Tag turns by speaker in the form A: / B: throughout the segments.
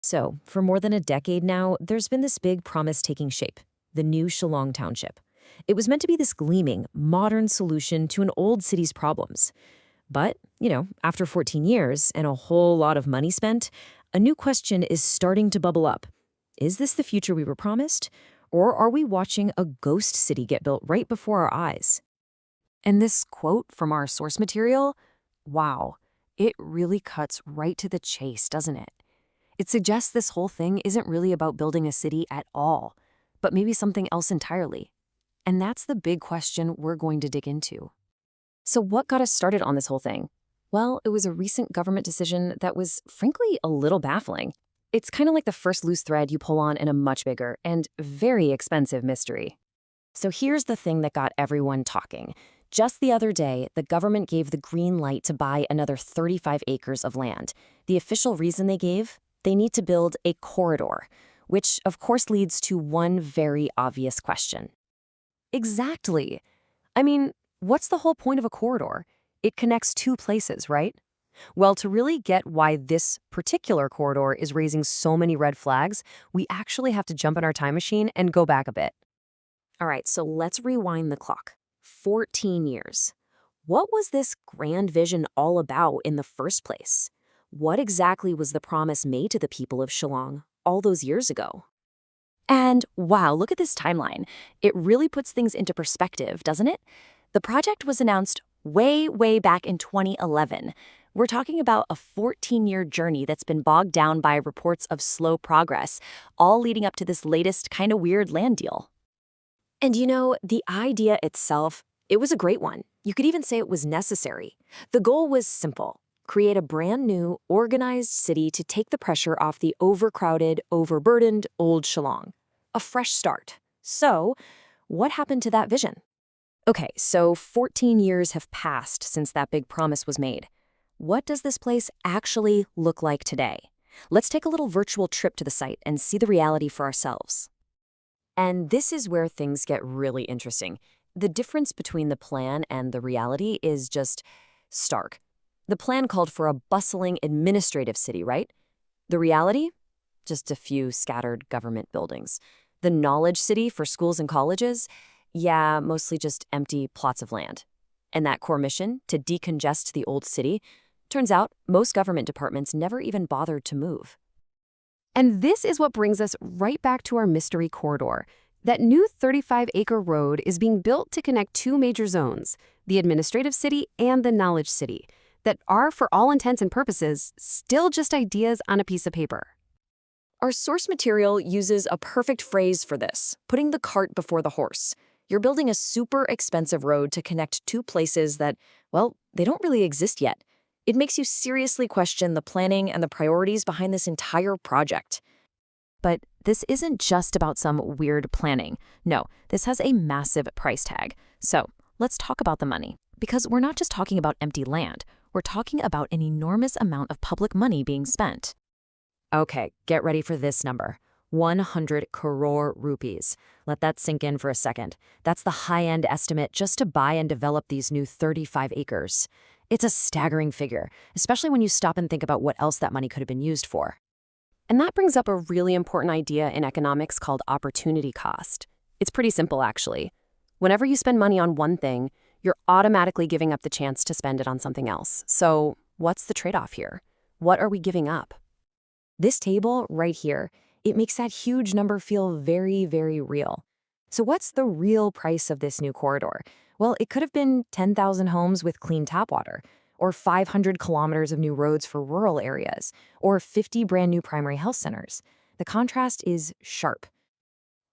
A: So, for more than a decade now, there's been this big promise taking shape, the new Shillong Township. It was meant to be this gleaming, modern solution to an old city's problems. But, after 14 years and a whole lot of money spent, a new question is starting to bubble up. Is this the future we were promised? Or are we watching a ghost city get built right before our eyes? And this quote from our source material, wow, it really cuts right to the chase, doesn't it? It suggests this whole thing isn't really about building a city at all, but maybe something else entirely. And that's the big question we're going to dig into. So what got us started on this whole thing? Well, it was a recent government decision that was, frankly, a little baffling. It's kind of like the first loose thread you pull on in a much bigger and very expensive mystery. So here's the thing that got everyone talking. Just the other day, the government gave the green light to buy another 35 acres of land. The official reason they gave? They need to build a corridor, which of course leads to one very obvious question. Exactly. I mean, what's the whole point of a corridor? It connects two places, right? Well, to really get why this particular corridor is raising so many red flags, we actually have to jump in our time machine and go back a bit. All right, so let's rewind the clock. 14 years. What was this grand vision all about in the first place? What exactly was the promise made to the people of Shillong all those years ago? And wow, look at this timeline. It really puts things into perspective, doesn't it? The project was announced way back in 2011. We're talking about a 14-year journey that's been bogged down by reports of slow progress, all leading up to this latest kind of weird land deal. And the idea itself, it was a great one. You could even say it was necessary. The goal was simple. Create a brand new, organized city to take the pressure off the overcrowded, overburdened old Shillong. A fresh start. So, what happened to that vision? Okay, so 14 years have passed since that big promise was made. What does this place actually look like today? Let's take a little virtual trip to the site and see the reality for ourselves. And this is where things get really interesting. The difference between the plan and the reality is just stark. The plan called for a bustling administrative city, right? The reality? Just a few scattered government buildings. The knowledge city for schools and colleges? Yeah, mostly just empty plots of land. And that core mission, to decongest the old city, turns out most government departments never even bothered to move. And this is what brings us right back to our mystery corridor. That new 35-acre road is being built to connect two major zones, the administrative city and the knowledge city, that are, for all intents and purposes, still just ideas on a piece of paper. Our source material uses a perfect phrase for this, putting the cart before the horse. You're building a super expensive road to connect two places that, well, they don't really exist yet. It makes you seriously question the planning and the priorities behind this entire project. But this isn't just about some weird planning. No, this has a massive price tag. So let's talk about the money. Because we're not just talking about empty land. We're talking about an enormous amount of public money being spent. Okay, get ready for this number. 100 crore rupees. Let that sink in for a second. That's the high-end estimate just to buy and develop these new 35 acres. It's a staggering figure, especially when you stop and think about what else that money could have been used for. And that brings up a really important idea in economics called opportunity cost. It's pretty simple, actually. Whenever you spend money on one thing, you're automatically giving up the chance to spend it on something else. So what's the trade-off here? What are we giving up? This table right here, it makes that huge number feel very real. So what's the real price of this new corridor? Well, it could have been 10,000 homes with clean tap water, or 500 kilometers of new roads for rural areas, or 50 brand new primary health centers. The contrast is sharp.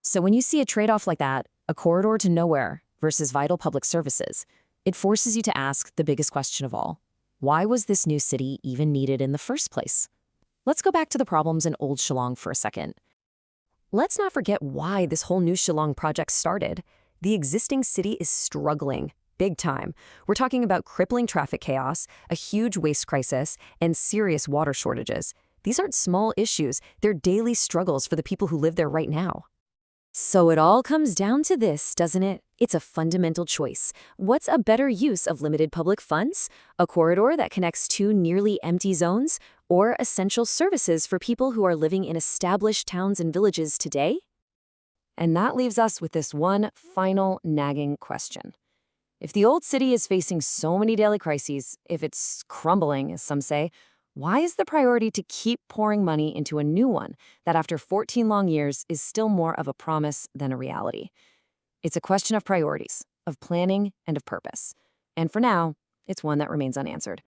A: So when you see a trade-off like that, a corridor to nowhere versus vital public services, it forces you to ask the biggest question of all. Why was this new city even needed in the first place? Let's go back to the problems in Old Shillong for a second. Let's not forget why this whole new Shillong project started. The existing city is struggling, big time. We're talking about crippling traffic chaos, a huge waste crisis, and serious water shortages. These aren't small issues, they're daily struggles for the people who live there right now. So it all comes down to this, doesn't it? It's a fundamental choice. What's a better use of limited public funds? A corridor that connects two nearly empty zones?
B: or essential services for people who are living in established towns and villages today?
A: And that leaves us with this one final nagging question. If the old city is facing so many daily crises, if it's crumbling, as some say, why is the priority to keep pouring money into a new one that after 14 long years is still more of a promise than a reality? It's a question of priorities, of planning, and of purpose. And for now, it's one that remains unanswered.